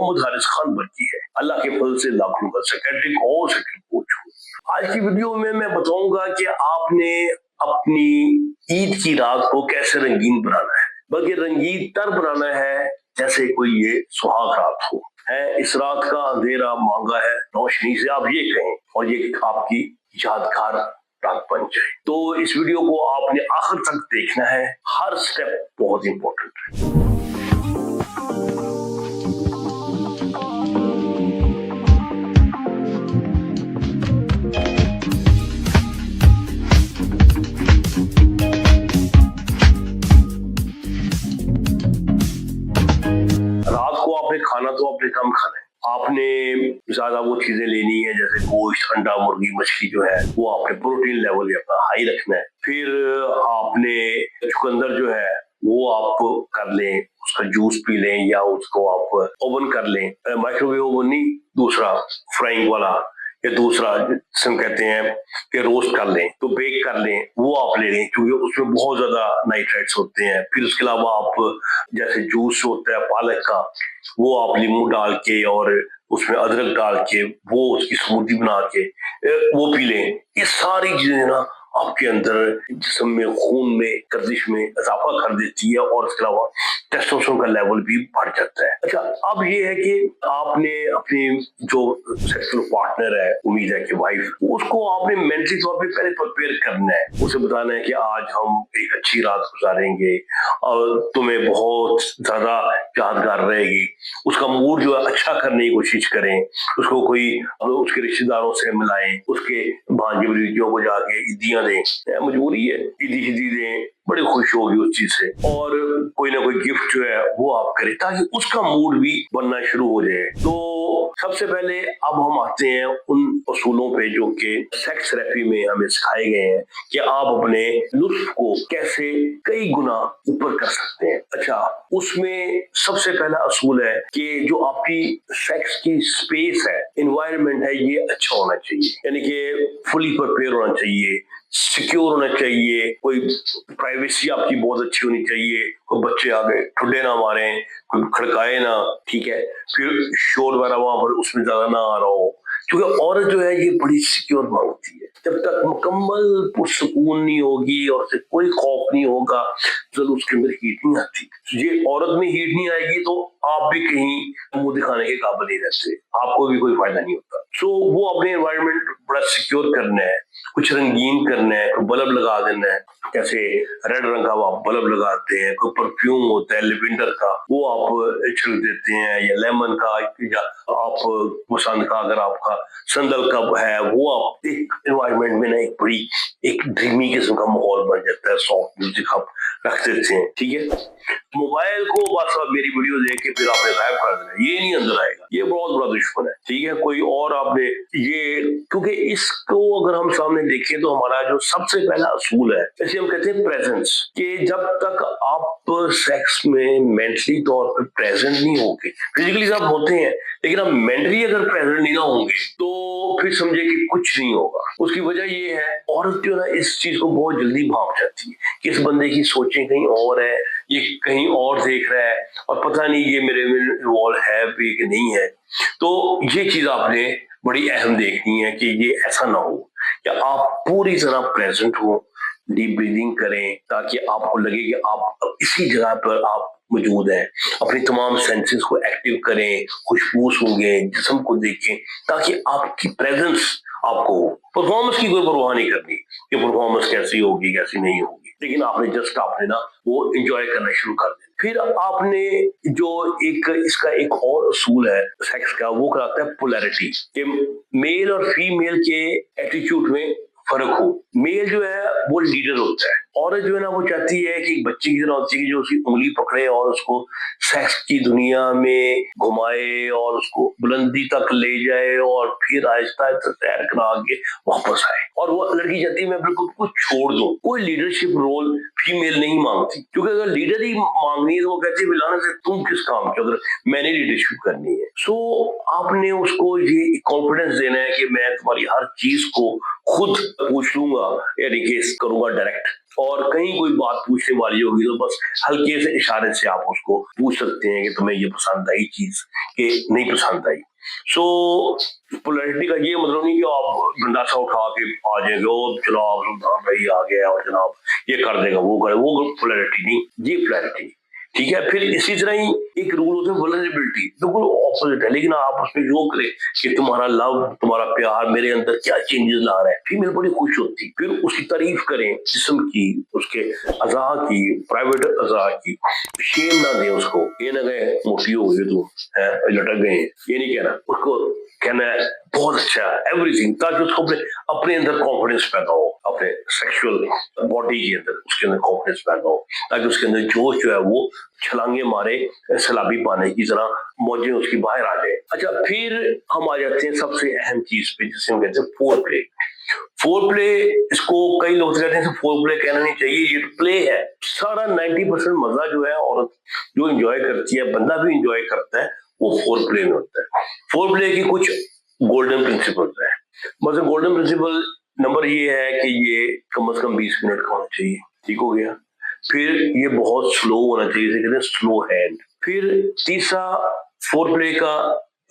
मोहम्मद हारिस खान बर्की है। अल्लाह के फजल से लाखों का सेक्रेटरी और सेक्रेटरी कोच हूँ। आज की वीडियो में मैं बताऊंगा कि आपने अपनी ईद की रात को कैसे रंगीन बनाना है, बल्कि रंगीन तर बनाना है जैसे कोई ये सुहाग रात हो। है इस रात का अंधेरा मांगा है रोशनी से, आप ये कहें, और ये आपकी यादगार रात बन जाए। तो इस वीडियो को आपने आखिर तक देखना है, हर स्टेप बहुत इंपॉर्टेंट है। रात को आपने खाना तो आपने कम खाना है, आपने ज्यादा वो चीजें लेनी है जैसे गोश्त, अंडा, मुर्गी, मछली जो है वो आपने प्रोटीन लेवल अपना हाई रखना है। फिर आपने चुकंदर जो है वो आप कर लें, उसका जूस पी लें या उसको आप ओवन कर लें, माइक्रोवेव ओवन नहीं, दूसरा फ्राइंग वाला, या दूसरा जिसम कहते हैं कि रोस्ट कर लें, तो बेक कर लें, वो आप ले लें क्योंकि उसमें बहुत ज्यादा नाइट्रेट्स होते हैं। फिर उसके अलावा आप जैसे जूस होता है पालक का, वो आप नींबू डाल के और उसमें अदरक डाल के वो उसकी स्मूदी बना के वो पी लें। ये सारी चीजें ना आपके अंदर जिस्म में, खून में, गर्दिश में इजाफा कर देती है और इसके अलावा टेस्टोस्टेरोन का लेवल भी बढ़ जाता है। अच्छा, अब ये है कि आपने अपनी जो सेक्सुअल पार्टनर है, उम्मीद है कि वाइफ, उसको आपने मेंटली तौर पे पहले प्रिपेयर करना है। उसे बताना है कि आज हम एक अच्छी रात गुजारेंगे और तुम्हें बहुत ज्यादा यादगार रहेगी। उसका मूड जो है अच्छा करने की कोशिश करें, उसको कोई उसके रिश्तेदारों से मिलाएं, उसके भांजे भतीजों को जाके ईदियां दें, मजबूरी है, ईदी दें, बड़े खुश होगी उस चीज से, और कोई ना कोई गिफ्ट जो है वो आप करें ताकि उसका मूड भी बनना शुरू हो जाए। तो सबसे पहले अब हम आते हैं उन उसूलों पे जो कि सेक्स थेरेपी में हमें सिखाए गए हैं कि आप अपने लुत्फ को कैसे कई गुना ऊपर कर सकते हैं। अच्छा, उसमें सबसे पहला असूल है कि जो आपकी सेक्स की स्पेस है, एनवायरनमेंट है, ये अच्छा होना चाहिए, यानी कि फुली प्रिपेयर होना चाहिए, सिक्योर होना चाहिए, कोई प्राइवेसी आपकी बहुत अच्छी होनी चाहिए, कोई बच्चे आगे ठुड्डे ना मारे, कोई खड़काए ना, ठीक है, फिर शोर वगैरह वहां पर उसमें ज्यादा ना आ रहा हो, क्योंकि औरत जो है ये बड़ी सिक्योर मांगती है। जब तक मुकम्मल पुरसुकून नहीं होगी और से कोई खौफ नहीं होगा, जरूर उसके अंदर हीट नहीं आती। ये औरत में हीट नहीं आएगी तो आप भी कहीं मुंह दिखाने के काबिल नहीं रहते, आपको भी कोई फायदा नहीं होता। तो वो अपने एनवायरनमेंट बड़ा सिक्योर करना है, कुछ रंगीन करना है, कोई बल्ब लगा देना है, जैसे रेड रंग का आप बल्ब लगाते हैं, कोई परफ्यूम होता है लेवेंडर का वो आप छिड़क देते हैं, या लेमन का, या आप पसंद का अगर आपका संदल का है वो आप एक एनवायरनमेंट में ना एक बड़ी एक ड्रीमी किस्म का माहौल बन जाता है, सॉफ्ट म्यूजिक आप रख देते हैं, ठीक है। मोबाइल को बस मेरी वीडियो देख के फिर आपने गायब कर देना, ये नहीं अंदर आएगा, ये बहुत बड़ा दुश्मन है, ठीक है। कोई और आपने ये, क्योंकि इसको अगर हम सामने देखें तो हमारा जो सबसे पहला असूल है, जैसे हम कहते हैं प्रेजेंस, कि जब तक आप सेक्स में मेंटली तौर पर प्रेजेंट नहीं होंगे, फिजिकली सब होते हैं लेकिन आप मेंटली अगर प्रेजेंट नहीं ना होंगे तो फिर समझे कि कुछ नहीं होगा। उसकी वजह ये है, औरत जो है इस चीज को बहुत जल्दी भाग जाती है कि इस बंदे की सोचें कहीं और है, ये कहीं और देख रहा है और पता नहीं ये मेरे में इन्वॉल्व है भी कि नहीं है। तो ये चीज आपने बड़ी अहम देखनी है कि ये ऐसा ना हो कि आप पूरी तरह प्रेजेंट हो, डीप ब्रीदिंग करें ताकि आपको लगे कि आप इसी जगह पर आप मौजूद हैं। अपनी तमाम सेंसेस को एक्टिव करें, खुशबू सूंघें, जिस्म को देखें ताकि आपकी प्रेजेंस आपको हो। परफॉर्मेंस की कोई परवाह नहीं करनी कि परफॉर्मेंस कैसी होगी कैसी नहीं होगी, लेकिन आपने जस्ट आपने ना वो एंजॉय करना शुरू कर दें। फिर आपने जो एक इसका एक और असूल है सेक्स का, वो कराता है पोलैरिटी, कि मेल और फीमेल के एटीट्यूड में फर्क हो। मेल जो है वो लीडर होता है, औरत जो है ना वो चाहती है कि बच्चे की तरह होती है कि जो उसकी उंगली पकड़े और उसको सेक्स की दुनिया में घुमाए और उसको बुलंदी तक ले जाए और फिर आहिस्ता आहिस्ता तैर करा के वापस आए। और वो लड़की चाहती है मैं बिल्कुल कुछ छोड़ दूं, कोई लीडरशिप रोल फीमेल नहीं मांगती, क्योंकि अगर लीडर ही मांगनी है तो वो कहती है बिलाना से तुम किस काम के, अगर मैंने लीडरशिप करनी है। सो आपने उसको ये कॉन्फिडेंस देना है कि मैं तुम्हारी हर चीज को खुद पूछ लूंगा, यानी कि करूंगा डायरेक्ट, और कहीं कोई बात पूछने वाली होगी तो बस हल्के से इशारे से आप उसको पूछ सकते हैं कि तुम्हें ये पसंद आई चीज कि नहीं पसंद आई। सो पोलैरिटी का ये मतलब नहीं कि आप गंडासा उठा के आ जाएंगे, ओ जनाब सुल्तान भाई आ गया और जनाब ये कर देगा वो करे, वो पोलैरिटी नहीं, ये पोलैरिटी। ठीक है, फिर इसी तरह ही एक रूल होता है वल्नरेबिलिटी, बिल्कुल ऑपोजिट है, लेकिन आप उसमें जो करें कि तुम्हारा लव, तुम्हारा प्यार मेरे अंदर क्या चेंजेस ला रहा है, फीमेल बड़ी खुश होती, फिर उसकी तारीफ करें, जिस्म की, उसके अज़ा की, प्राइवेट अज़ा की, शेम ना दें उसको, ये ना कहे मोटी हो गई तुम है लटक गए, ये नहीं कहना, उसको कहना है बहुत अच्छा एवरीथिंग, ताकि उसको अपने अंदर कॉन्फिडेंस पैदा हो, अपने सेक्सुअल बॉडी के अंदर उसके अंदर कॉन्फिडेंस पैदा हो, ताकि उसके अंदर जोश जो है वो छलांगे मारे सलाबी पाने की तरह, मौजें उसकी बाहर आ जाए। अच्छा, फिर हम आ जाते हैं सबसे अहम चीज पे, जिसे हम कहते हैं फोर प्ले। फोर प्ले, इसको कई लोग कहते हैं फोर प्ले कहना नहीं चाहिए, ये प्ले है। सारा 90% मजा जो है औरत जो एंजॉय करती है, बंदा भी एंजॉय करता है, वो फोर प्ले में होता है। फोर प्ले की कुछ गोल्डन प्रिंसिपल्स है। मतलब गोल्डन प्रिंसिपल नंबर ये है कि ये कम से कम 20 मिनट का होना चाहिए, ठीक हो गया। फिर ये बहुत स्लो होना चाहिए, इसे कहते हैं स्लो हैंड। फिर तीसरा फोर प्ले का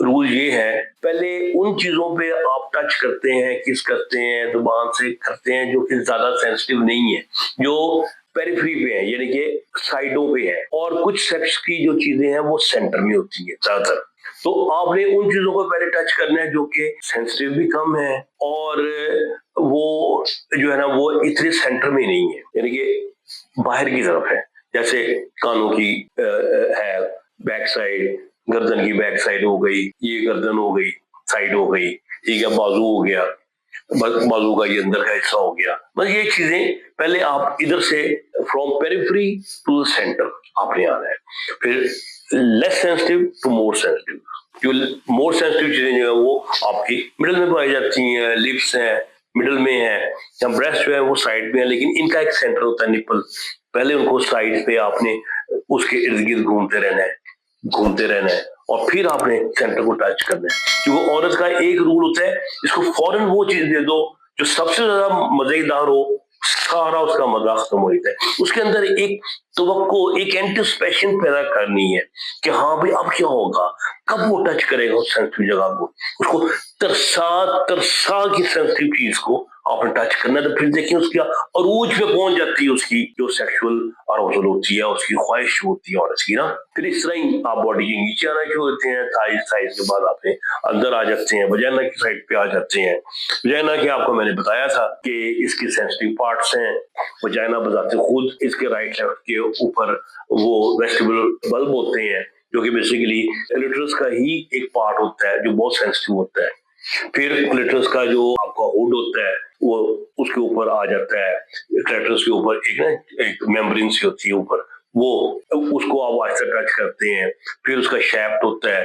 रूल ये है, पहले उन चीजों पे आप टच करते हैं, किस करते हैं, जुबान से करते हैं जो कि ज्यादा सेंसिटिव नहीं है, जो पेरिफेरी पे है, यानी कि साइडों पे है, और कुछ सेक्स की जो चीजें हैं वो सेंटर में होती है ज्यादातर। तो आपने उन चीजों को पहले टच करना है जो कि सेंसिटिव भी कम है और वो जो है ना वो इतने सेंटर में नहीं है, यानी कि बाहर की तरफ है, जैसे कानों की है बैक साइड, गर्दन की बैक साइड हो गई, ये गर्दन हो गई, साइड हो गई, ठीक है, बाजू हो गया, बाजू का ये अंदर का हिस्सा हो गया। बस ये चीजें पहले आप इधर से from periphery to the centre आपने आना है। फिर less sensitive to more sensitive, जो मोर सेंसिटिव चीजें जो है वो आपकी मिडिल में पाई जाती हैं, लिप्स हैं मिडिल में है, या ब्रेस्ट जो है वो साइड में है, लेकिन इनका एक सेंटर होता है निपल, पहले उनको साइड पे आपने उसके इर्द गिर्द घूमते रहना है और फिर आपने सेंटर को टच करना है। क्योंकि औरत का एक रूल होता है, इसको फौरन वो चीज दे दो जो सबसे ज्यादा मजेदार हो, सारा उसका मजा खत्म हो जाता है। उसके अंदर एक तवक्को, एक एंटिसिपेशन पैदा करनी है कि हाँ भाई अब क्या होगा, कब वो टच करेगा उस सेंसिटिव जगह को, उसको तरसा की सेंसिटिव चीज को आपने टच करना है। तो फिर देखिए उसकी अरूज पे पहुंच जाती है उसकी जो सेक्सुअल अराउजल होती है, उसकी ख्वाहिश होती है औरत की ना। फिर इस तरह ही आप बॉडी के नीचे आना शुरू होते हैं, थाइस के बाद आपने अंदर आ जाते हैं, वजाइना की साइड पे आ जाते हैं। वजाइना के आपको मैंने बताया था कि इसके सेंसिटिव पार्ट्स हैं। वजाइना बजाते खुद इसके राइट लेफ्ट के ऊपर वो वेस्टिबुलर बल्ब होते हैं, जो कि बेसिकली क्लिटोरिस का ही एक पार्ट होता है जो बहुत सेंसिटिव होता है। फिर क्लिटोरिस का जो आपका हुड होता है वो उसके ऊपर आ जाता है, क्लिटोरिस के ऊपर एक मेम्ब्रेन सी होती है ऊपर, वो उसको आप आहिस्ता टच करते हैं। फिर उसका शैफ्ट होता है,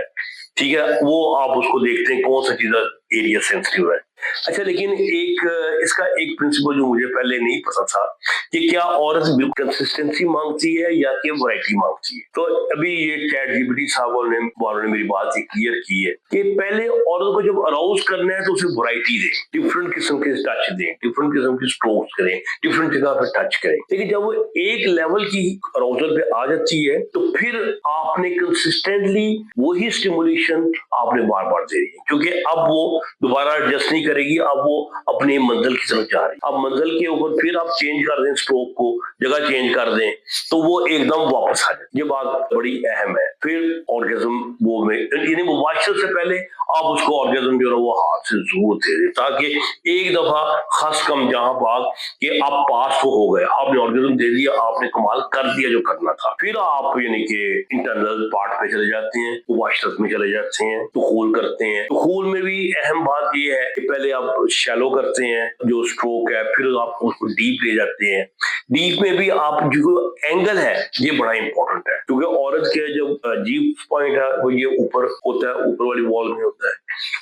ठीक है, वो आप उसको देखते हैं कौन सा चीज एरिया सेंसिटिव है। अच्छा, लेकिन इसका एक प्रिंसिपल जो मुझे पहले नहीं पता था कि क्या औरत कंसिस्टेंसी मांगती है या कि वैरायटी मांगती है। तो अभी ये चैट जीपीटी साहब ने मेरी बात ये क्लियर की है कि पहले औरत को जब अराउज करना है तो उसे वैरायटी दें, डिफरेंट किस्म के टच दें, डिफरेंट किस्म के स्ट्रोक्स करें, डिफरेंट जगह पे टच करें। लेकिन जब वो एक लेवल की अराउजल पे आ जाती है तो फिर आपने कंसिस्टेंटली वही स्टिमुलेशन आपने बार बार दे रही है, क्योंकि अब वो दोबारा एडजस्ट नहीं करेगी, अब वो अपनी मंजिल की तरफ जा रही है। अब मंजिल के ऊपर फिर आप चेंज कर दें, स्ट्रोक को जगह चेंज कर दें तो वो एकदम वापस आ जाए। ये बात बड़ी अहम है। फिर ऑर्गेज्म वो में यानी मुबाशरत से पहले आप उसको ऑर्गेज्म जो है वो हाथ से जरूर दे दें, ताकि एक दफा खास कम जहां पाक कि आप पास तो हो गए, आपने ऑर्गेज्म दे दिया, आपने कमाल कर दिया जो करना था। फिर आप यानी कि इंटरनल पार्ट पे चले जाते हैं, मुबाशरत में चले जाते हैं, दुखूल करते हैं। दुखूल में भी अहम बात ये है कि पहले आप शैलो करते हैं जो स्ट्रोक है, फिर आप उसको डीप ले जाते हैं। डीप में भी आप जो एंगल है ये बड़ा इंपॉर्टेंट है, क्योंकि औरत के जो जी पॉइंट है वो ये ऊपर होता है, ऊपर वाली वॉल में होता है,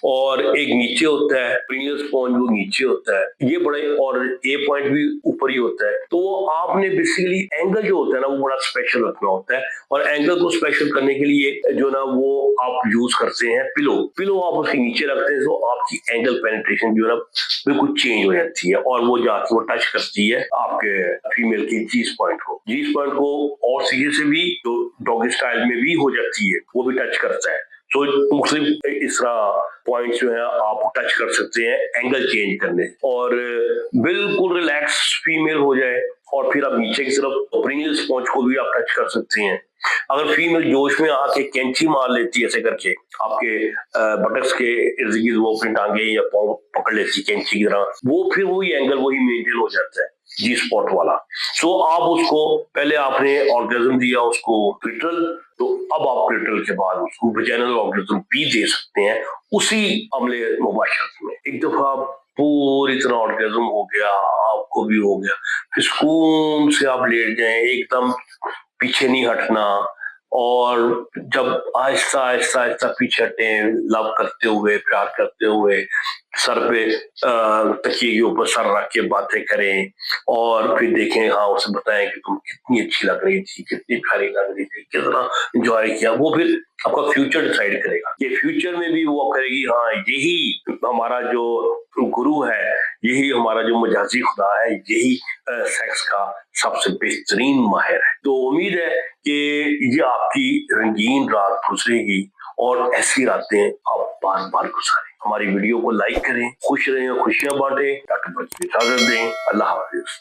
और एक नीचे होता है, प्रीनियस पॉइंट वो नीचे होता है, ये बड़े, और ए पॉइंट भी ऊपर ही होता है। तो आपने बेसिकली एंगल जो होता है ना वो बड़ा स्पेशल रखना होता है, और एंगल को स्पेशल करने के लिए जो ना वो आप यूज करते हैं पिलो आप उसके नीचे रखते हैं, तो आपकी एंगल पेनिट्रेशन जो है ना बिल्कुल चेंज हो जाती है, और वो जाके वो टच करती है आपके फीमेल की जी पॉइंट को और सीधे से भी जो डॉगी स्टाइल में भी हो जाती है, वो भी टच करता है। तो मुख्तलिफ इस तरह पॉइंट जो है आप टच कर सकते हैं एंगल चेंज करने, और बिल्कुल रिलैक्स फीमेल हो जाए, और फिर आप नीचे की तरफ प्रीनियस पॉइंट को भी आप टच कर सकते हैं। अगर फीमेल जोश में आके कैंची मार लेती है ऐसे करके आपके बटक्स के इर्द गिर्द वो अपनी टांगे या पाँव पकड़ लेती है कैंची की तरह, वो फिर वही एंगल वही मेंटेन हो जाता है जी स्पॉट वाला। सो आप उसको पहले आपने ऑर्गेज्म दिया उसको क्लिटरल, तो अब आप क्लिटरल के बाद उसको वेजाइनल ऑर्गेज्म भी दे सकते हैं उसी अमले मुबाशरत में। एक दफा पूरी तरह ऑर्गेज्म हो गया, आपको भी हो गया, फिर सुकून से आप लेट जाएं, एकदम पीछे नहीं हटना, और जब आहिस्ता आहिस्ता आहिस्ता पीछे हटे, लव करते हुए प्यार करते हुए सर पे तकिए के ऊपर सर रख के बातें करें, और फिर देखें, हाँ उसे बताएं कि तुम कितनी अच्छी लग रही थी, कितनी प्यारी लग रही थी, कितना एंजॉय किया। वो फिर आपका फ्यूचर डिसाइड करेगा, ये फ्यूचर में भी वो करेगी हाँ यही हमारा जो गुरु है, यही हमारा जो मजाजी खुदा है, यही सेक्स का सबसे बेहतरीन माहिर है। तो उम्मीद है कि ये आपकी रंगीन रात गुजरेगी, और ऐसी रातें आप बार बार गुजारें। हमारी वीडियो को लाइक करें, खुश रहें और खुशियां बांटें, डॉक्टर बच्चे इजाजत दें। अल्लाह हाफिज।